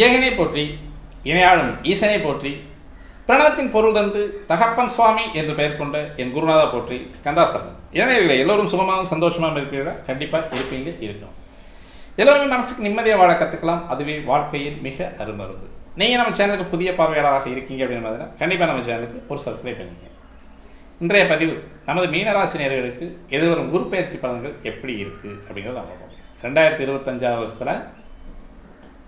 ஏகனை போற்றி இணையாளும் ஈசனை போற்றி பிரணவத்தின் பொருள் தந்து தகப்பன் சுவாமி என்று பெயர் கொண்ட என் குருநாதா போற்றி ஸ்கந்தாசரணம். இளைஞர்களை எல்லோரும் சுகமாகவும் சந்தோஷமாகவும் இருக்கிறீர்களா? கண்டிப்பாக இருப்பீங்க, இருக்கணும். எல்லோருமே மனசுக்கு நிம்மதியாக வாழ கற்றுக்கலாம். அதுவே வாழ்க்கையில் மிக அருமருந்து. நீங்கள் நம்ம சேனலுக்கு புதிய பார்வையாளராக இருக்கீங்க அப்படின்னு பார்த்தீங்கன்னா கண்டிப்பாக நம்ம சேனலுக்கு ஒரு சப்ஸ்கிரைப் பண்ணிக்கங்க. இன்றைய பதிவு நமது மீனராசி நேயர்களுக்கு எதிர்வரும் குரு பயிற்சி பலன்கள் எப்படி இருக்குது அப்படிங்கிறத நம்ம பார்ப்போம். 2025 வருஷத்தில்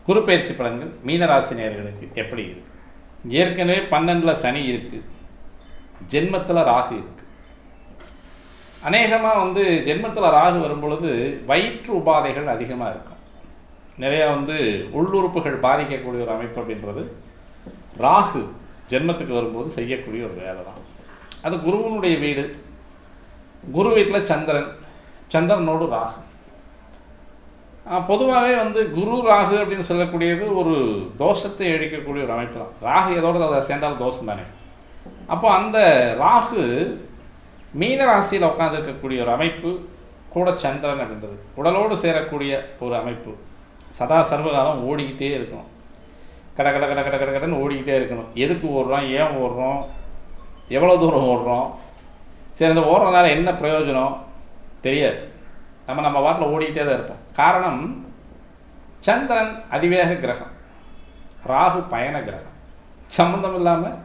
குரு பயிற்சி பலன்கள் மீனராசி நேயர்களுக்கு எப்படி இருக்குது? ஏற்கனவே 12ல் சனி இருக்குது, ஜென்மத்தில் ராகு இருக்குது. அநேகமாக ஜென்மத்தில் ராகு வரும்பொழுது வயிற்று உபாதைகள் அதிகமாக இருக்கும். நிறையா உள்ளுறுப்புகள் பாதிக்கக்கூடிய ஒரு அமைப்பு அப்படின்றது ராகு ஜென்மத்துக்கு வரும்போது செய்யக்கூடிய ஒரு வேலை தான். அது குருவனுடைய வீடு. குரு வீட்டில் சந்திரன், சந்திரனோடு ராகு. பொதுவாகவே குரு ராகு அப்படின்னு சொல்லக்கூடியது ஒரு தோஷத்தை அழிக்கக்கூடிய ஒரு அமைப்பு தான். ராகு எதோடு அதை சேர்ந்தாலும் தோஷம் தானே. அப்போ அந்த ராகு மீன ராசியில் உட்காந்துருக்கக்கூடிய ஒரு அமைப்பு கூட சந்திரன் அப்படின்றது உடலோடு சேரக்கூடிய ஒரு அமைப்பு. சதா சர்வகாலம் ஓடிக்கிட்டே இருக்கணும். கட கட கட கட கட கடன்னு ஓடிக்கிட்டே இருக்கணும். எதுக்கு ஓடுறோம், ஏன் ஓடுறோம், எவ்வளோ தூரம் ஓடுறோம், சரி இந்த ஓடுறதுனால என்ன பிரயோஜனம் தெரியாது. நம்ம வாட்டில் ஓடிக்கிட்டே தான் இருப்போம். காரணம், சந்திரன் அதிவேக கிரகம், ராகு பயண கிரகம். சம்மந்தம் இல்லாமல்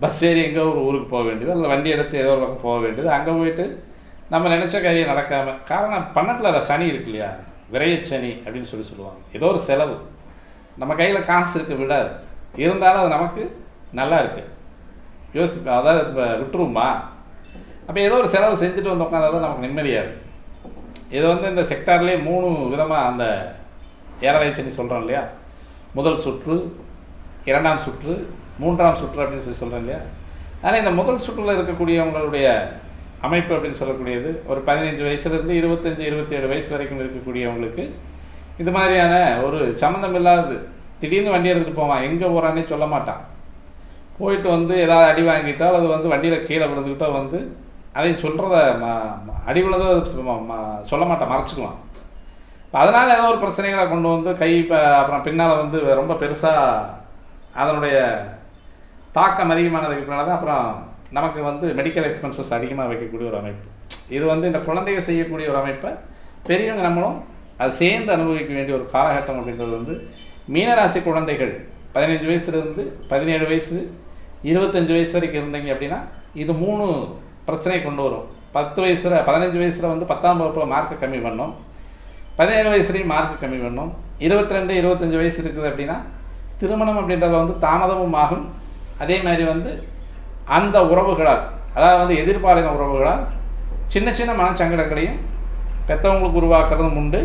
பஸ் ஏறி எங்கே ஒரு ஊருக்கு போக வேண்டியது, அல்லது வண்டி எடுத்து ஏதோ ஒரு பக்கம் போக வேண்டியது, அங்கே போயிட்டு நம்ம நினச்ச காரியம் நடக்காமல். காரணம் 12ல் சனி இருக்கு இல்லையா, விரையச்சனி அப்படின்னு சொல்லுவாங்க. ஏதோ ஒரு செலவு நம்ம கையில் காசு இருக்க விடாது, இருந்தாலும் அது நமக்கு நல்லா இருக்குது. யோசிப்போம், அதாவது இப்போ விட்டுருவோமா, அப்போ ஏதோ ஒரு செலவு செஞ்சுட்டு வந்து உட்காந்தாதான் நமக்கு நிம்மதியாக இருக்குது. இது இந்த செக்டார்லேயே 3 விதமாக அந்த ஏழரை சனி சொல்கிறோம் இல்லையா, முதல் சுற்று, 2ஆம் சுற்று, 3ஆம் சுற்று அப்படின்னு சொல்கிறேன் இல்லையா. ஆனால் இந்த முதல் சுற்றில் இருக்கக்கூடியவங்களுடைய அமைப்பு அப்படின்னு சொல்லக்கூடியது ஒரு 15 வயசுலேருந்து 25, 27 வயசு வரைக்கும் இருக்கக்கூடியவங்களுக்கு இது மாதிரியான ஒரு சம்மந்தம் இல்லாதது. திடீர்னு வண்டி எடுத்துகிட்டு போவான், எங்கே போகிறான்னே சொல்ல மாட்டான். போயிட்டு ஏதாவது அடி வாங்கிட்டால் அது வண்டியில் கீழே விழுந்துக்கிட்டோ அதை சொல்கிறத அடி விழுந்தோ சொல்ல மாட்டான், மறைச்சிக்குவான். அதனால் ஏதோ ஒரு பிரச்சனைகளை கொண்டு கை அப்புறம் பின்னால் ரொம்ப பெருசாக அதனுடைய தாக்கம் அதிகமானதுக்கு பின்னால் தான் அப்புறம் நமக்கு மெடிக்கல் எக்ஸ்பென்சஸ் அதிகமாக வைக்கக்கூடிய ஒரு அமைப்பு. இது இந்த குழந்தைங்க செய்யக்கூடிய ஒரு அமைப்பை பெரியவங்க நம்மளும் அது சேர்ந்து அனுபவிக்க வேண்டிய ஒரு காலகட்டம் அப்படின்றது மீனராசி குழந்தைகள் 15 வயசுலேருந்து 17 வயசு 25 வயசு வரைக்கும் இருந்தீங்க அப்படின்னா இது 3 பிரச்சனை கொண்டு வரும். 15 வயசில் 10ஆம் வகுப்பில் மார்க்கை கம்மி பண்ணோம், 17 வயசுலேயும் மார்க்கு கம்மி பண்ணோம், 22, 25 வயசு இருக்குது அப்படின்னா திருமணம் அப்படின்றத தாமதமும் ஆகும். அதே மாதிரி அந்த உறவுகளால், அதாவது எதிர்பாலின உறவுகளால் சின்ன சின்ன மனச்சங்கடங்களையும் பெற்றவங்களுக்கு உருவாக்குறதும் உண்டு.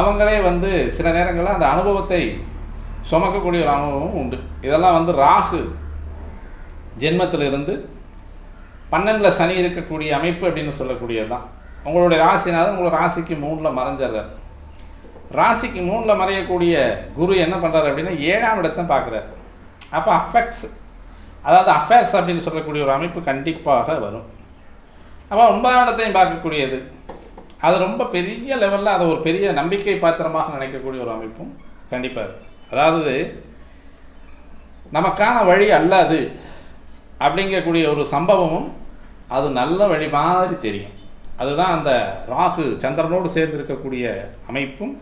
அவங்களே சில நேரங்களில் அந்த அனுபவத்தை சுமக்கக்கூடிய ஒரு அனுபவமும் உண்டு. இதெல்லாம் ராகு ஜென்மத்திலிருந்து 12ல் சனி இருக்கக்கூடிய அமைப்பு அப்படின்னு சொல்லக்கூடியது தான். உங்களுடைய ராசினாலும் உங்களோட ராசிக்கு 3ல் மறைஞ்சிடுறார். ராசிக்கு 3ல் மறையக்கூடிய குரு என்ன பண்ணுறாரு அப்படின்னா 7ஆம் இடத்தை பார்க்குறாரு. அப்போ அதாவது அஃபேர்ஸ் அப்படின்னு சொல்லக்கூடிய ஒரு அமைப்பு கண்டிப்பாக வரும். அப்போ 9ஆம் இடத்தையும் பார்க்கக்கூடியது, அது ரொம்ப பெரிய லெவலில் அதை ஒரு பெரிய நம்பிக்கை பாத்திரமாக நினைக்கக்கூடிய ஒரு அமைப்பும் கண்டிப்பாக இருக்குது. அதாவது நமக்கான வழி அல்லாது அப்படிங்கக்கூடிய ஒரு சம்பவமும் அது நல்ல வழி மாதிரி தெரியும். அதுதான் அந்த ராகு சந்திரனோடு சேர்ந்து இருக்கக்கூடிய அமைப்பும்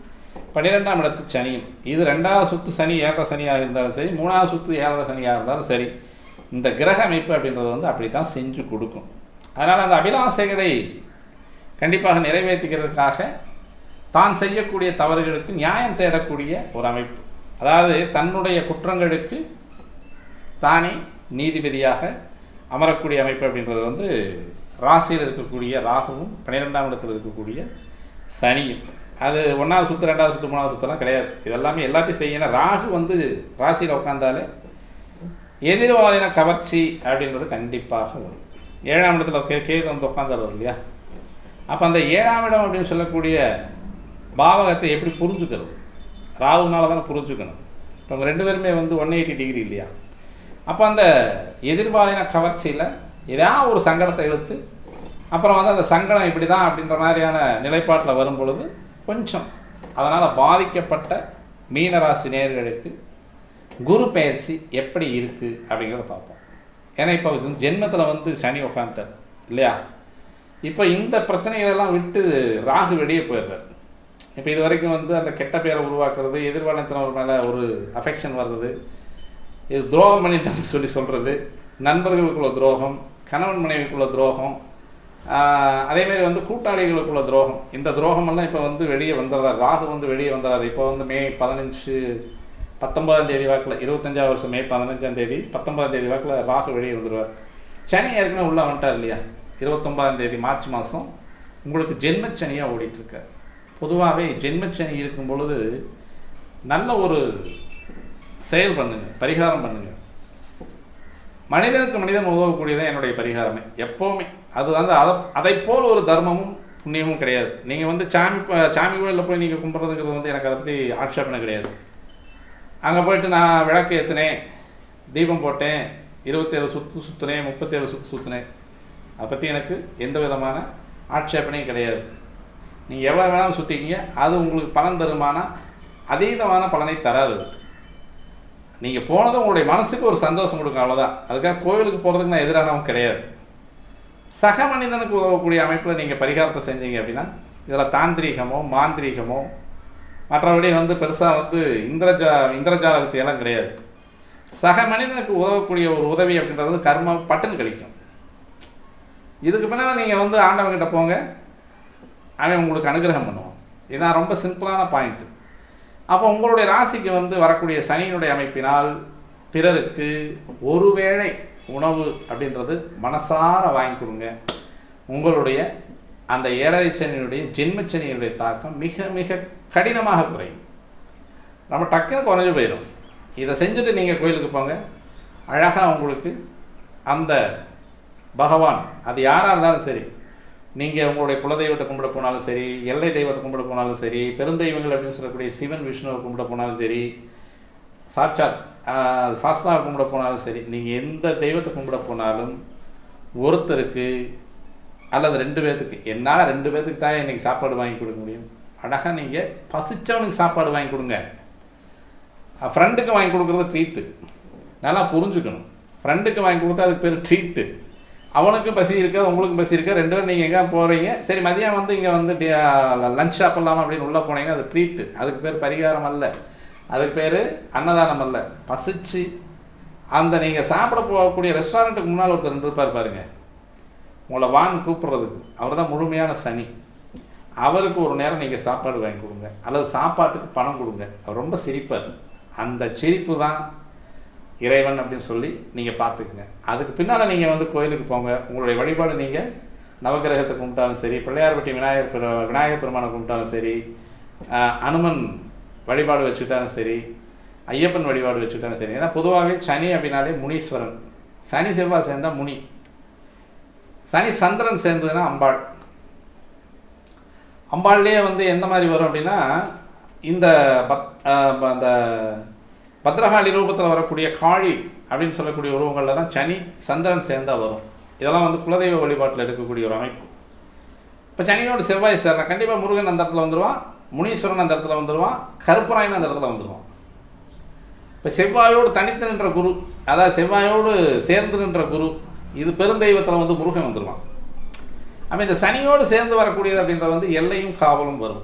12ஆம் இடத்து சனியும். இது 2வது சுற்று சனி ஏழரை சனியாக இருந்தாலும் சரி, 3வது சுற்று ஏழரை சனியாக இருந்தாலும் சரி, இந்த கிரக அமைப்பு அப்படின்றது அப்படி தான் செஞ்சு கொடுக்கும். அதனால் அந்த அபிலாசைகளை கண்டிப்பாக நிறைவேற்றிக்கிறதுக்காக தான் செய்யக்கூடிய தவறுகளுக்கு நியாயம் தேடக்கூடிய ஒரு அமைப்பு. அதாவது தன்னுடைய குற்றங்களுக்கு தானே நீதிபதியாக அமரக்கூடிய அமைப்பு அப்படின்றது ராசியில் இருக்கக்கூடிய ராகுவும் 12ஆம் இடத்தில் இருக்கக்கூடிய சனியும். அது 1வது சுற்று, 2வது சுற்று, 3வது சுற்றுலாம் கிடையாது. இதெல்லாமே எல்லாத்தையும் செய்யணும். ராகு ராசியில் உட்காந்தாலே எதிர்வாலின கவர்ச்சி அப்படின்றது கண்டிப்பாக வரும். 7ஆம் இடத்துல கேது உட்காந்துடுறது இல்லையா. அப்போ அந்த 7ஆம் இடம் அப்படின்னு சொல்லக்கூடிய பாவகத்தை எப்படி புரிஞ்சுக்கிறது? ராகுனால தானே புரிஞ்சுக்கணும். இப்போ அவங்க 2 பேருமே 180 டிகிரி இல்லையா. அப்போ அந்த எதிர்பாலின கவர்ச்சியில் ஏதாவது ஒரு சங்கடத்தை இழுத்து அப்புறம் அந்த சங்கடம் இப்படி தான் அப்படின்ற மாதிரியான நிலைப்பாட்டில் வரும் பொழுது கொஞ்சம் அதனால் பாதிக்கப்பட்ட மீனராசி நேயர்களுக்கு குரு பயிற்சி எப்படி இருக்குது அப்படிங்கிறத பார்ப்போம். ஏன்னா இப்போ ஜென்மத்தில் வந்து சனி உட்காந்துட்டார் இல்லையா? இப்போ இந்த பிரச்சனைகளெல்லாம் விட்டு ராகு வெளியே போயிடுறார். இப்போ இது வரைக்கும் வந்து அந்த கெட்ட பேரை உருவாக்குறது, எதிர்காலத்தினர் மேலே ஒரு அஃபெக்ஷன் வர்றது, இது துரோகம் பண்ணிட்டான்னு சொல்லி சொல்கிறது, நண்பர்களுக்குள்ள துரோகம், கணவன் மனைவிக்குள்ள துரோகம், அதேமாரி வந்து கூட்டாளிகளுக்குள்ள துரோகம், இந்த துரோகமெல்லாம் இப்போ வந்து வெளியே வந்துடுறார். ராகு வந்து வெளியே வந்துடுறாரு. இப்போ வந்து மே 19 தேதி வாக்கில் 25ஆம் வருஷம் மே 15ஆம் தேதி 19ஆம் தேதி வாக்கில் ராகு வெளியே வந்துடுவார். சனி ஏற்கனவே உள்ளே வந்துட்டார் இல்லையா? 29ஆம் தேதி மார்ச் மாதம் உங்களுக்கு ஜென்மச்சனியாக ஓடிட்டுருக்கார். பொதுவாகவே ஜென்மச்சனி இருக்கும் பொழுது நல்ல ஒரு செயல் பண்ணுங்க, பரிகாரம் பண்ணுங்க. மனிதனுக்கு மனிதன் உதவக்கூடியதான் என்னுடைய பரிகாரமே எப்போவுமே. அது வந்து அதை போல் ஒரு தர்மமும் புண்ணியமும் கிடையாது. நீங்கள் வந்து சாமி கோயிலில் போய் நீங்கள் கும்பிட்றதுங்கிறது வந்து எனக்கு அதை பற்றி ஆட்சேபனை கிடையாது. அங்கே போயிட்டு நான் விளக்கு ஏற்றினேன், தீபம் போட்டேன், 27 சுற்று சுற்றுனேன், 37 சுற்று சுற்றுனேன், அதை பற்றி எனக்கு எந்த விதமான ஆட்சேபனையும் கிடையாது. நீங்கள் எவ்வளோ வேணாலும் சுற்றிக்கிங்க, அது உங்களுக்கு பலன் தருமான அதீதமான பலனை தராது. நீங்கள் போனதும் உங்களுடைய மனசுக்கு ஒரு சந்தோஷம் கொடுக்கும், அவ்வளோதான். அதுக்காக கோவிலுக்கு போகிறதுக்கு நான் எதிரானவும் கிடையாது. சக மனிதனுக்கு உதவக்கூடிய அமைப்பில் நீங்கள் பரிகாரத்தை செஞ்சீங்க அப்படின்னா இதில் தாந்திரீகமோ மாந்திரீகமோ மற்றபடி வந்து பெருசாக வந்து இந்திரஜால வித்தையெல்லாம் கிடையாது. சக மனிதனுக்கு உதவக்கூடிய ஒரு உதவி அப்படின்றது கர்ம பட்டுன்னு கழிக்கும். இதுக்கு பின்னால் நீங்கள் வந்து ஆண்டவன்கிட்ட போங்க, அவன் உங்களுக்கு அனுகிரகம் பண்ணுவான். இதுதான் ரொம்ப சிம்பிளான பாயிண்ட்டு. அப்போ உங்களுடைய ராசிக்கு வந்து வரக்கூடிய சனியினுடைய அமைப்பினால் பிறருக்கு ஒருவேளை உணவு அப்படின்றது மனசார வாங்கி கொடுங்க. உங்களுடைய அந்த 7.5 சனியினுடைய ஜென்மச்சனியினுடைய தாக்கம் மிக மிக கடினமாக குறையும். நம்ம டக்குன்னு குறைஞ்சு போயிடும். இதை செஞ்சுட்டு நீங்கள் கோயிலுக்கு போங்க, அழகாக உங்களுக்கு அந்த பகவான், அது யாராக இருந்தாலும் சரி, நீங்கள் உங்களுடைய குலதெய்வத்தை கும்பிட போனாலும் சரி, எல்லை தெய்வத்தை கும்பிட போனாலும் சரி, பெருந்தெய்வங்கள் அப்படின்னு சொல்லக்கூடிய சிவன் விஷ்ணுவை கும்பிட போனாலும் சரி, சாட்சாத் சாஸ்தாவை கும்பிட போனாலும் சரி, நீங்கள் எந்த தெய்வத்தை கும்பிட போனாலும் ஒருத்தருக்கு அல்லது 2 பேர்த்துக்கு, என்னால் 2 பேர்த்துக்கு தான் இன்றைக்கி சாப்பாடு வாங்கி கொடுக்க முடியும். அழகாக நீங்கள் பசிச்சவனுக்கு சாப்பாடு வாங்கி கொடுங்க. ஃப்ரெண்டுக்கு வாங்கி கொடுக்குறது ட்ரீட்டு. நல்லா புரிஞ்சுக்கணும். ஃப்ரெண்டுக்கு வாங்கி கொடுத்தா அதுக்கு பேர் ட்ரீட்டு. அவனுக்கும் பசி இருக்கா, உங்களுக்கும் பசி இருக்கா, 2 பேரும் நீங்கள் எங்கே போகிறீங்க, சரி மதியம் வந்து இங்கே வந்து லஞ்ச் சாப்பிட்லாமா அப்படின்னு உள்ளே போனீங்கன்னா அது ட்ரீட்டு. அதுக்கு பேர் பரிகாரம் அல்ல, அதுக்கு பேர் அன்னதானம் அல்ல. பசிச்சு அந்த நீங்கள் சாப்பிட போகக்கூடிய ரெஸ்டாரண்ட்டுக்கு முன்னால் ஒருத்தர் இருப்பார் பாருங்க, உங்களை வான்னு கூப்பிட்றதுக்கு, அவர் தான் முழுமையான சனி. அவருக்கு ஒரு நேரம் நீங்கள் சாப்பாடு வாங்கி கொடுங்க, அல்லது சாப்பாட்டுக்கு பணம் கொடுங்க. அவர் ரொம்ப சிரிப்பார். அந்த சிரிப்பு தான் இறைவன் அப்படின்னு சொல்லி நீங்கள் பார்த்துக்குங்க. அதுக்கு பின்னால் நீங்கள் வந்து கோயிலுக்கு போங்க. உங்களுடைய வழிபாடு நீங்கள் நவகிரகத்தை கும்பிட்டாலும் சரி, பிள்ளையார்பட்டி விநாயகர் பெருமானை கும்பிட்டாலும் சரி, அனுமன் வழிபாடு வச்சுக்கிட்டாலும் சரி, ஐயப்பன் வழிபாடு வச்சுக்கிட்டாலும் சரி. ஏன்னா பொதுவாகவே சனி அப்படின்னாலே முனீஸ்வரன். சனி செவ்வாய் சேர்ந்தால் முனி, சனி சந்திரன் சேர்ந்ததுன்னா அம்பாள். அம்பாள்லேயே வந்து எந்த மாதிரி வரும் அப்படின்னா இந்த அந்த பத்ரகாளி ரூபத்தில் வரக்கூடிய காளி அப்படின்னு சொல்லக்கூடிய உருவங்களில் தான் சனி சந்திரன் சேர்ந்தால் வரும். இதெல்லாம் வந்து குலதெய்வ வழிபாட்டில் எடுக்கக்கூடிய ஒரு அமைப்பு. இப்போ சனியோடு செவ்வாய் சேர்றா கண்டிப்பாக முருகன் அந்த இடத்துல வந்துடுவான், முனீஸ்வரன் அந்த இடத்துல வந்துடுவான், கருப்பராயன் அந்த இடத்துல வந்துடுவான். இப்போ செவ்வாயோடு தனித்து நின்ற குரு, அதாவது செவ்வாயோடு சேர்ந்து நின்ற குரு, இது பெருந்தெய்வத்தில் வந்து முருகன் வந்துடுவான். அப்போ இந்த சனியோடு சேர்ந்து வரக்கூடியது அப்படின்றது வந்து எல்லையும் காவலும் வரும்,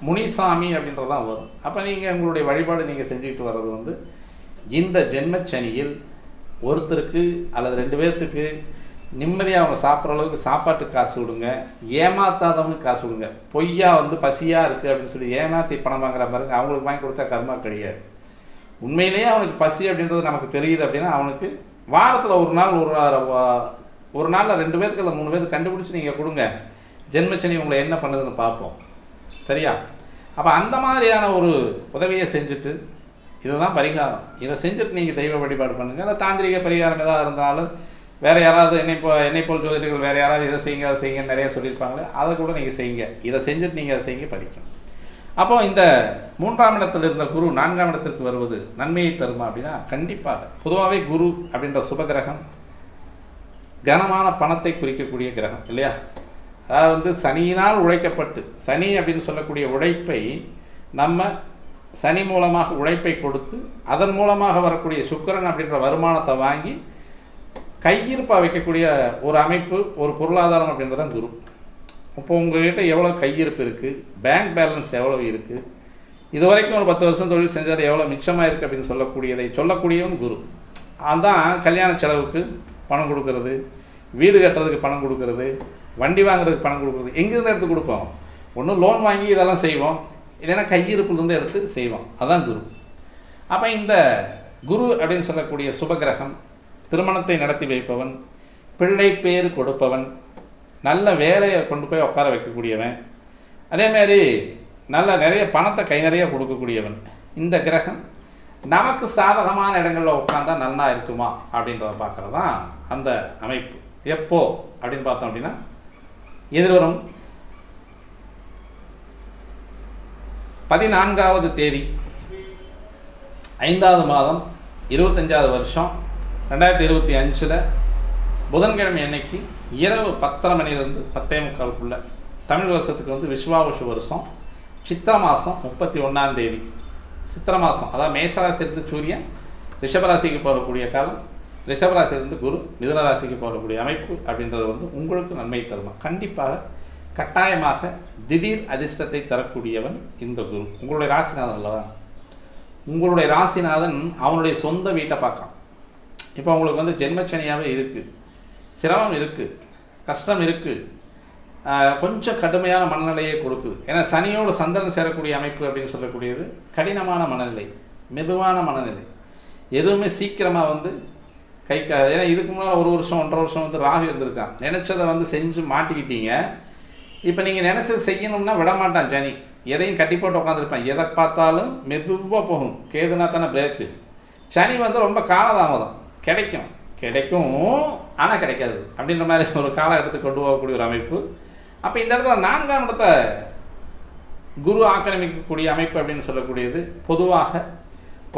முனிசாமி அப்படின்றதான் வரும். அப்போ நீங்கள் உங்களுடைய வழிபாடு நீங்கள் செஞ்சுக்கிட்டு வர்றது வந்து இந்த ஜென்மச்சனியில் ஒருத்தருக்கு அல்லது 2 பேர்த்துக்கு நிம்மதியாக அவங்க சாப்பிட்ற அளவுக்கு சாப்பாட்டுக்கு காசு விடுங்க. ஏமாத்தாதவனுக்கு காசு விடுங்க. பொய்யா வந்து பசியாக இருக்குது அப்படின்னு சொல்லி ஏமாற்றி பணம் வாங்குற பாருங்க, அவங்களுக்கு வாங்கி கொடுத்தா கர்மா கிடையாது. உண்மையிலேயே அவனுக்கு பசி அப்படின்றது நமக்கு தெரியுது அப்படின்னா அவனுக்கு வாரத்தில் ஒரு நாளில் 2 பேருக்கு இல்லை 3 பேருக்கு கண்டுபிடிச்சி நீங்கள் கொடுங்க. ஜென்மச்சனி உங்களை என்ன பண்ணுதுன்னு பார்ப்போம், சரியா? அப்போ அந்த மாதிரியான ஒரு உதவியை செஞ்சுட்டு, இதுதான் பரிகாரம். இதை செஞ்சுட்டு நீங்கள் தெய்வ வழிபாடு பண்ணுங்கள். இல்லை தாந்திரிக பரிகாரம் ஏதாவது இருந்தாலும் வேறு யாராவது என்னை போல் ஜோதிடர்கள் வேறு யாராவது இதை செய்யுங்க அதை செய்யுங்கன்னு நிறைய சொல்லியிருப்பாங்களே, அதை கூட நீங்கள் செய்யுங்க. இதை செஞ்சுட்டு நீங்கள் அதை செய்யுங்க, படிக்கணும். அப்போ இந்த 3ஆம் இடத்தில் இருந்த குரு 4ஆம் இடத்திற்கு வருவது நன்மையை தருமா அப்படின்னா கண்டிப்பாக. பொதுவாகவே குரு அப்படின்ற சுபகிரகம் கனமான பணத்தை குறிக்கக்கூடிய கிரகம் இல்லையா? அதாவது வந்து சனியினால் உழைக்கப்பட்டு, சனி அப்படின்னு சொல்லக்கூடிய உழைப்பை நம்ம சனி மூலமாக உழைப்பை கொடுத்து அதன் மூலமாக வரக்கூடிய சுக்கிரன் அப்படின்ற வருமானத்தை வாங்கி கையிருப்பாக வைக்கக்கூடிய ஒரு அமைப்பு, ஒரு பொருளாதாரம் அப்படின்றது தான் குரு. இப்போ உங்கள்கிட்ட எவ்வளோ கையிருப்பு இருக்குது, பேங்க் பேலன்ஸ் எவ்வளோ இருக்குது, இது வரைக்கும் ஒரு 10 வருஷம் தொழில் செஞ்சது எவ்வளோ மிச்சமாக இருக்குது அப்படின்னு சொல்லக்கூடியவன் குரு. அதுதான் கல்யாண செலவுக்கு பணம் கொடுக்கறது, வீடு கட்டுறதுக்கு பணம் கொடுக்கறது, வண்டி வாங்குறதுக்கு பணம் கொடுக்குறது. எங்கேருந்து எடுத்து கொடுப்போம்? ஒன்று லோன் வாங்கி இதெல்லாம் செய்வோம், இல்லைன்னா கையிருப்புலேருந்து எடுத்து செய்வோம். அதுதான் குரு. அப்போ இந்த குரு அப்படின்னு சொல்லக்கூடிய சுபகிரகம் திருமணத்தை நடத்தி வைப்பவன், பிள்ளை பேர் கொடுப்பவன், நல்ல வேலையை கொண்டு போய் உட்கார வைக்கக்கூடியவன், அதேமாரி நல்ல நிறைய பணத்தை கை நிறைய கொடுக்கக்கூடியவன். இந்த கிரகம் நமக்கு சாதகமான இடங்களில் உட்காந்தா நல்லா இருக்குமா அப்படின்றத பார்க்குறது தான் அந்த அமைப்பு. எப்போ அப்படின்னு பார்த்தோம் அப்படின்னா, எதிர்வரும் 14வது தேதி 5வது மாதம் 25வது வருஷம் 2025 புதன்கிழமை அன்னைக்கு இரவு 10:30 மணிலேருந்து 10:45 தமிழ் வருஷத்துக்கு வந்து விஸ்வாவசு வருஷம், சித்திர மாதம் 31ஆம் தேதி. சித்திர மாதம், அதாவது மேஷராசிலிருந்து சூரியன் ரிஷபராசிக்கு போகக்கூடிய காலம், ரிஷபராசிலிருந்து குரு மிதுனராசிக்கு போகக்கூடிய அமைப்பு அப்படின்றது வந்து உங்களுக்கு நன்மை தருமா? கண்டிப்பாக கட்டாயமாக திடீர் அதிர்ஷ்டத்தை தரக்கூடியவன் இந்த குரு. உங்களுடைய ராசிநாதன் அல்லவா? உங்களுடைய ராசிநாதன் அவனுடைய சொந்த வீட்டை பார்க்கலாம். இப்போ உங்களுக்கு வந்து ஜென்மச்சனியாகவே இருக்குது, சிரமம் இருக்குது, கஷ்டம் இருக்குது, கொஞ்சம் கடுமையான மனநிலையை கொடுக்குது. ஏன்னா சனியோட சந்திரன் சேரக்கூடிய அமைப்பு அப்படின்னு சொல்லக்கூடியது கடினமான மனநிலை, மெதுவான மனநிலை, எதுவுமே சீக்கிரமாக வந்து கைக்காது. ஏன்னா இதுக்கு முன்னால் 1 வருஷம் 1.5 வருஷம் வந்து ராகு இருந்திருக்கான். நினச்சதை வந்து செஞ்சு மாட்டிக்கிட்டீங்க. இப்போ நீங்கள் நினச்சது செய்யணும்னா விட மாட்டான் சனி. எதையும் கட்டி போட்டு உட்காந்துருப்பான். எதை பார்த்தாலும் மெதுவாக போகும். கேதுனா தானே பிரேக்கு. சனி வந்து ரொம்ப காலதாமதம். கிடைக்கும் ஆனால் கிடைக்காது அப்படின்ற மாதிரி ஒரு காலகட்டத்துக்கு கொண்டு போகக்கூடிய ஒரு அமைப்பு. அப்போ இந்த இடத்துல 4ஆம் இடத்தை குரு ஆக்கிரமிக்கக்கூடிய அமைப்பு அப்படின்னு சொல்லக்கூடியது பொதுவாக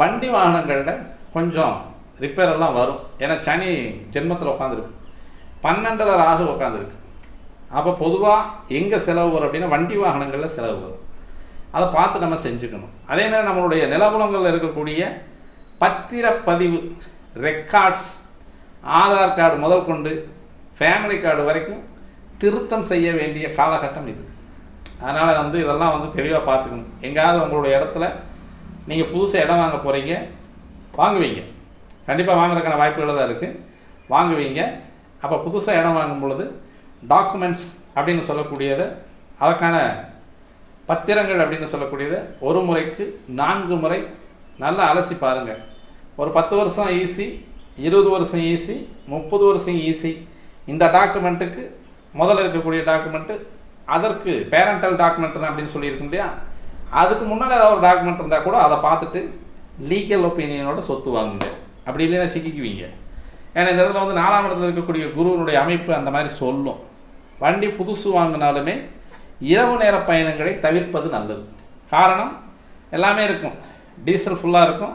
வண்டி வாகனங்களில் கொஞ்சம் ரிப்பேர் எல்லாம் வரும். ஏன்னா சனி ஜென்மத்தில் உட்காந்துருக்கு, 12ல் ராகு உட்காந்துருக்கு. அப்போ பொதுவாக எங்கே செலவு வரும் அப்படின்னா வண்டி வாகனங்களில் செலவு வரும். அதை பார்த்து நம்ம செஞ்சுக்கணும். அதேமாதிரி நம்மளுடைய நிலபுலங்களில் இருக்கக்கூடிய பத்திரப்பதிவு ரெக்கார்ட்ஸ், ஆதார் கார்டு முதல் கொண்டு ஃபேமிலி கார்டு வரைக்கும் திருத்தம் செய்ய வேண்டிய காலகட்டம் இது. அதனால் வந்து இதெல்லாம் வந்து தெளிவாக பார்த்துக்கணும். எங்கேயாவது உங்களுடைய இடத்துல நீங்கள் புதுசாக இடம் வாங்க போகிறீங்க, வாங்குவீங்க, கண்டிப்பாக வாங்குறதுக்கான வாய்ப்புகள் தான் இருக்குது, வாங்குவீங்க. அப்போ புதுசாக இடம் வாங்கும் பொழுது டாக்குமெண்ட்ஸ் அப்படின்னு சொல்லக்கூடியது, அதற்கான பத்திரங்கள் அப்படின்னு சொல்லக்கூடியது ஒரு முறைக்கு 4 முறை நல்லா அலசி பாருங்கள். ஒரு 10 வருஷம் ஈஸி, 20 வருஷம் ஈஸி, 30 வருஷம் ஈஸி. இந்த டாக்குமெண்ட்டுக்கு முதல்ல இருக்கக்கூடிய டாக்குமெண்ட்டு, அதற்கு பேரண்டல் டாக்குமெண்ட் அப்படின்னு சொல்லியிருக்க இல்லையா, அதுக்கு முன்னாடி ஏதாவது ஒரு டாக்குமெண்ட் இருந்தால் கூட அதை பார்த்துட்டு லீகல் ஒப்பீனியனோட சொத்து வாங்குங்க. அப்படி இல்லைன்னா சிக்கிக்குவீங்க. ஏன்னா இந்த இடத்துல வந்து 4ஆம் இடத்துல இருக்கக்கூடிய குருவனுடைய அமைப்பு அந்த மாதிரி சொல்லும். வண்டி புதுசு வாங்கினாலுமே இரவு நேர பயணங்களை தவிர்ப்பது நல்லது. காரணம் எல்லாமே இருக்கும், டீசல் ஃபுல்லாக இருக்கும்,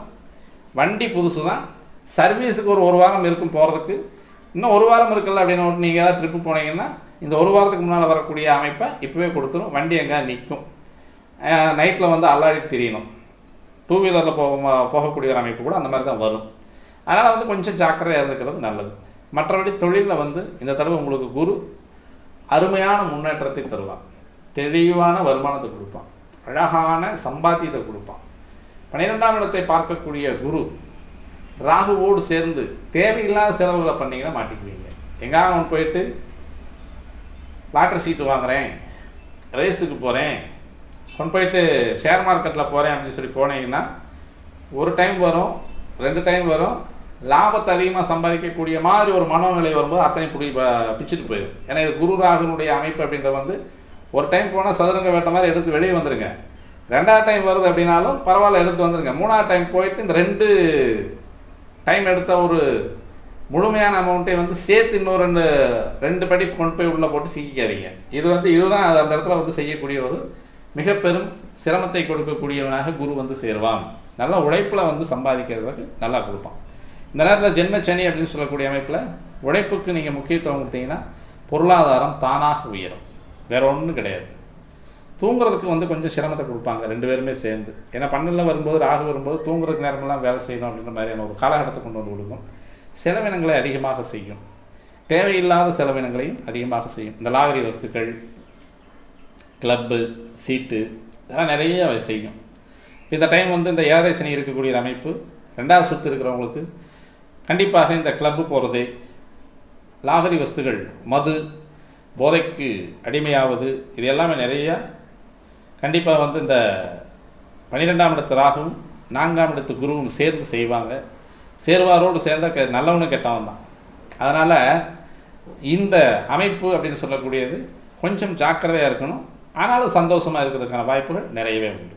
வண்டி புதுசு தான், சர்வீஸுக்கு ஒரு வாரம் இருக்கும் போகிறதுக்கு. இன்னும் 1 வாரம் இருக்குல்ல அப்படின்னு நீங்கள் ஏதாவது ட்ரிப்பு போனீங்கன்னா இந்த 1 வாரத்துக்கு முன்னால் வரக்கூடிய அமைப்பை இப்போவே கொடுத்துரும். வண்டி எங்கே நிற்கும், நைட்டில் வந்து அல்லாடி தெரியணும். 2 வீலரில் போகக்கூடிய ஒரு அமைப்பு கூட அந்த மாதிரி தான் வரும். அதனால் வந்து கொஞ்சம் ஜாக்கிரதையாக இருந்துக்கிறது நல்லது. மற்றபடி தொழிலில் வந்து இந்த தடவை உங்களுக்கு குரு அருமையான முன்னேற்றத்தை தருவான், தெளிவான வருமானத்தை கொடுப்பான், அழகான சம்பாத்தியத்தை கொடுப்பான். 12ஆம் இடத்தை பார்க்கக்கூடிய குரு ராகுவோடு சேர்ந்து தேவையில்லாத செலவுகளை பண்ணிங்கன்னா மாட்டிக்குவீங்க. எங்காவது போயிட்டு லாட்ரி சீட்டு வாங்குகிறேன், ரேஸுக்கு போகிறேன், கொண்டு போயிட்டு ஷேர் மார்க்கெட்டில் போகிறேன் அப்படின்னு சொல்லி போனீங்கன்னா 1 டைம் வரும், 2 டைம் வரும், லாபத்தை அதிகமாக சம்பாதிக்கக்கூடிய மாதிரி ஒரு மனோநிலை வரும்போது அத்தனை பிச்சுட்டு போயிடும். ஏன்னா இது குரு ராகுனுடைய அமைப்பு அப்படின்ற வந்து 1 டைம் போனால் சதுரங்க வேட்ட மாதிரி எடுத்து வெளியே வந்துடுங்க. 2ஆவது டைம் வருது அப்படின்னாலும் பரவாயில்ல எடுத்து வந்துடுங்க. 3ஆவது டைம் போயிட்டு இந்த 2 டைம் எடுத்த ஒரு முழுமையான அமௌண்ட்டை வந்து சேர்த்து இன்னொரு 2 படி கொண்டு போய் உள்ளே போட்டு சிக்கிக்காதீங்க. இதுதான் அந்த இடத்துல வந்து செய்யக்கூடிய ஒரு மிக பெரும் சிரமத்தை கொடுக்கக்கூடியவனாக குரு வந்து சேருவான். நல்லா உழைப்பில் வந்து சம்பாதிக்கிறதுக்கு நல்லா கொடுப்பான். இந்த நேரத்தில் ஜென்மச்சனி அப்படின்னு சொல்லக்கூடிய அமைப்பில் உழைப்புக்கு நீங்கள் முக்கியத்துவம் கொடுத்தீங்கன்னா பொருளாதாரம் தானாக உயரும். வேற ஒன்றும் கிடையாது. தூங்குறதுக்கு வந்து கொஞ்சம் சிரமத்தை கொடுப்பாங்க 2 பேருமே சேர்ந்து. ஏன்னா 12 வரும்போது ராகு வரும்போது தூங்குறதுக்கு நேரமெல்லாம் வேலை செய்யணும் அப்படின்ற மாதிரியான ஒரு காலகட்டத்தை கொண்டு வந்து கொடுக்கும். செலவினங்களை அதிகமாக செய்யும், தேவையில்லாத செலவினங்களையும் அதிகமாக செய்யும். இந்த லாகரி வஸ்துக்கள், கிளப்பு, சீட்டு இதெல்லாம் நிறைய செய்யும். இந்த டைம் வந்து இந்த 7 சனி இருக்கக்கூடிய அமைப்பு 2வது சுற்று இருக்கிறவங்களுக்கு கண்டிப்பாக இந்த கிளப்பு போகிறது, லாகரி வஸ்துகள், மது, போதைக்கு அடிமையாவது இது எல்லாமே நிறையா கண்டிப்பாக வந்து இந்த 12ஆம் இடத்து ராகுவும் 4ஆம் இடத்து குருவும் சேர்ந்து செய்வாங்க. சேர்வாரோடு சேர்ந்த நல்லவனு கெட்டவன் தான். அதனால் இந்த அமைப்பு அப்படின்னு சொல்லக்கூடியது கொஞ்சம் ஜாக்கிரதையாக இருக்கணும். ஆனாலும் சந்தோஷமாக இருக்கிறதுக்கான வாய்ப்புகள் நிறையவே உண்டு.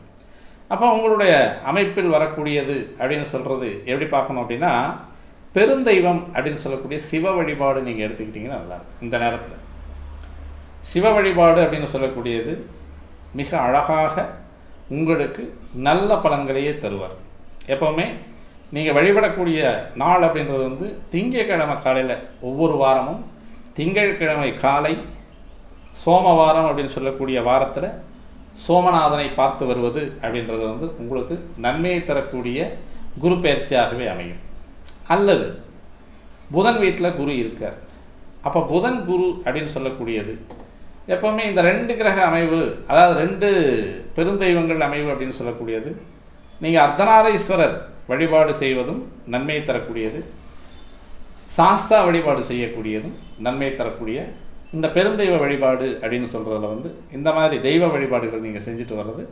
அப்போ உங்களுடைய அமைப்பில் வரக்கூடியது அப்படின்னு சொல்கிறது எப்படி பார்க்கணும் அப்படின்னா, பெருந்தெய்வம் அப்படின்னு சொல்லக்கூடிய சிவ வழிபாடு நீங்கள் எடுத்துக்கிட்டிங்கன்னா நல்லாயிருக்கும். இந்த நேரத்தில் சிவ வழிபாடு அப்படின்னு சொல்லக்கூடியது மிக அழகாக உங்களுக்கு நல்ல பலன்களையே தருவார். எப்போவுமே நீங்கள் வழிபடக்கூடிய நாள் அப்படின்றது வந்து திங்கட்கிழமை காலையில், ஒவ்வொரு வாரமும் திங்கட்கிழமை காலை சோமவாரம் அப்படின்னு சொல்லக்கூடிய வாரத்தில் சோமநாதனை பார்த்து வருவது அப்படின்றது வந்து உங்களுக்கு நன்மையை தரக்கூடிய குரு பயிற்சியாகவே அமையும். அல்லது புதன் வீட்டில் குரு இருக்கார், அப்போ புதன் குரு அப்படின்னு சொல்லக்கூடியது எப்போவுமே இந்த 2 கிரக அமைவு, அதாவது 2 பெருந்தெய்வங்கள் அமைவு அப்படின்னு சொல்லக்கூடியது நீங்கள் அர்த்தநாரீஸ்வரர் வழிபாடு செய்வதும் நன்மையை தரக்கூடியது, சாஸ்தா வழிபாடு செய்யக்கூடியதும் நன்மையை தரக்கூடிய இந்த பெருந்தெய்வ வழிபாடு அப்படின்னு சொல்கிறதுல வந்து இந்த மாதிரி தெய்வ வழிபாடுகள் நீங்கள் செஞ்சுட்டு வர்றது,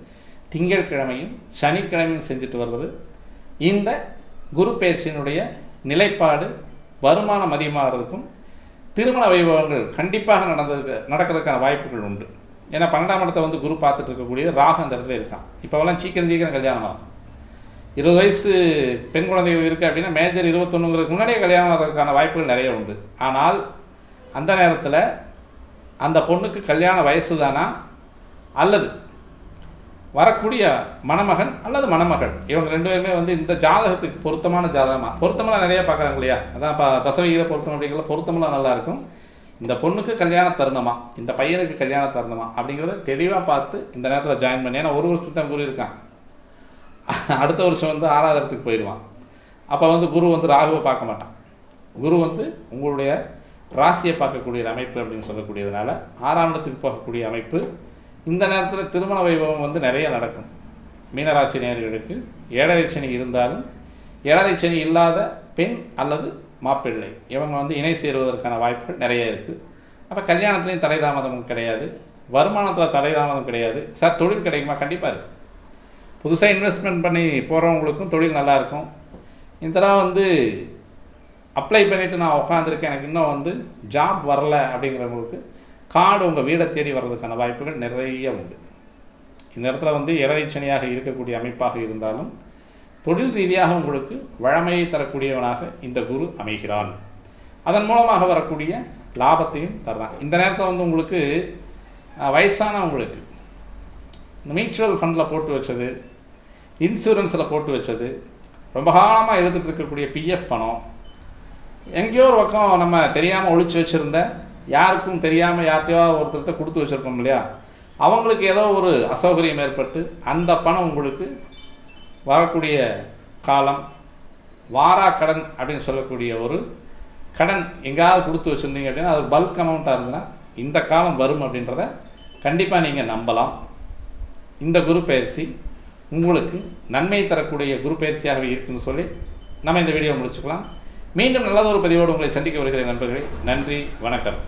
திங்கட்கிழமையும் சனிக்கிழமையும் செஞ்சுட்டு வர்றது இந்த குரு பயிற்சியினுடைய நிலைப்பாடு வருமானம் அதிகமாகிறதுக்கும் திருமண வைபவங்கள் கண்டிப்பாக நடக்கிறதுக்கான வாய்ப்புகள் உண்டு. ஏன்னா 12ஆம் இடத்தை வந்து குரு பார்த்துட்டு இருக்கக்கூடியது ராகு அந்த இடத்துல இருக்கான். இப்போவெல்லாம் சீக்கிரம் கல்யாணம் ஆகும். 20 வயசு பெண் குழந்தைகள் இருக்குது அப்படின்னா மேஜர் 21ங்கிறதுக்கு முன்னாடியே கல்யாணம் ஆகிறதுக்கான வாய்ப்புகள் நிறைய உண்டு. ஆனால் அந்த நேரத்தில் அந்த பொண்ணுக்கு கல்யாண வயசு தானா, அல்லது வரக்கூடிய மணமகன் அல்லது மணமகள், இவங்க 2 பேருமே வந்து இந்த ஜாதகத்துக்கு பொருத்தமான ஜாதகமாக, பொருத்தமெல்லாம் நிறையா பார்க்குறாங்க இல்லையா, அதான் இப்போ தசவிகித பொருத்தம் அப்படிங்கிற பொருத்தமெல்லாம் நல்லாயிருக்கும். இந்த பொண்ணுக்கு கல்யாண தருணமா, இந்த பையனுக்கு கல்யாண தருணமா அப்படிங்கிறத தெளிவாக பார்த்து இந்த நேரத்தில் ஜாயின் பண்ணி, ஏன்னா 1 வருஷத்துக்கு தான் குரு இருக்கான், அடுத்த வருஷம் வந்து 6வது இடத்துக்கு போயிடுவான். அப்போ வந்து குரு வந்து ராகுவை பார்க்க மாட்டான். குரு வந்து உங்களுடைய ராசியை பார்க்கக்கூடிய அமைப்பு அப்படின்னு சொல்லக்கூடியதுனால 6ஆம் இடத்துக்கு போகக்கூடிய அமைப்பு. இந்த நேரத்தில் திருமண வைபவம் வந்து நிறைய நடக்கும். மீனராசி நேயர்களுக்கு 7.5 சனி இருந்தாலும் 7.5 சனி இல்லாத பெண் அல்லது மாப்பிள்ளை இவங்க வந்து இணை சேருவதற்கான வாய்ப்புகள் நிறைய இருக்குது. அப்போ கல்யாணத்துலேயும் தடை தாமதமும் கிடையாது, வருமானத்தில் தடை தாமதம் கிடையாது. சார் தொழில் கிடைக்குமா? கண்டிப்பாக இருக்குது. புதுசாக இன்வெஸ்ட்மெண்ட் பண்ணி போகிறவங்களுக்கும் தொழில் நல்லாயிருக்கும். இதெல்லாம் வந்து அப்ளை பண்ணிவிட்டு நான் உட்காந்துருக்கேன், எனக்கு இன்னும் வந்து ஜாப் வரல அப்படிங்கிறவங்களுக்கு கார்டு உங்கள் வீடை தேடி வர்றதுக்கான வாய்ப்புகள் நிறைய உண்டு. இந்த இடத்துல வந்து 7.5 சனியாக இருக்கக்கூடிய அமைப்பாக இருந்தாலும் தொழில் ரீதியாக உங்களுக்கு வழமையை தரக்கூடியவனாக இந்த குரு அமைகிறான். அதன் மூலமாக வரக்கூடிய லாபத்தையும் தர்றான். இந்த நேரத்தில் வந்து உங்களுக்கு வயசானவங்களுக்கு இந்த மியூச்சுவல் ஃபண்டில் போட்டு வச்சது, இன்சூரன்ஸில் போட்டு வச்சது, ரொம்ப காலமாக எழுதிட்டு இருக்கக்கூடிய பிஎஃப் பணம், எங்கேயோ ஒரு பக்கம் நம்ம தெரியாமல் ஒழிச்சு வச்சுருந்த, யாருக்கும் தெரியாமல் யார்ட்டையோ ஒருத்தர்கிட்ட கொடுத்து வச்சுருப்போம் இல்லையா, அவங்களுக்கு ஏதோ ஒரு அசௌகரியம் ஏற்பட்டு அந்த பணம் உங்களுக்கு வரக்கூடிய காலம், வாரா கடன் அப்படின்னு சொல்லக்கூடிய ஒரு கடன் எங்கேயாவது கொடுத்து வச்சுருந்தீங்க அப்படின்னா அது பல்க் அமௌண்ட்டாக இருந்ததுன்னா இந்த காலம் வரும் அப்படின்றத கண்டிப்பாக நீங்கள் நம்பலாம். இந்த குரு பயிற்சி உங்களுக்கு நன்மை தரக்கூடிய குரு பயிற்சியாகவே இருக்குன்னு சொல்லி நம்ம இந்த வீடியோ முடிச்சுக்கலாம். மீண்டும் நல்லதொரு பதிவோடு உங்களை சந்திக்க வருகிற நண்பர்களே, நன்றி, வணக்கம்.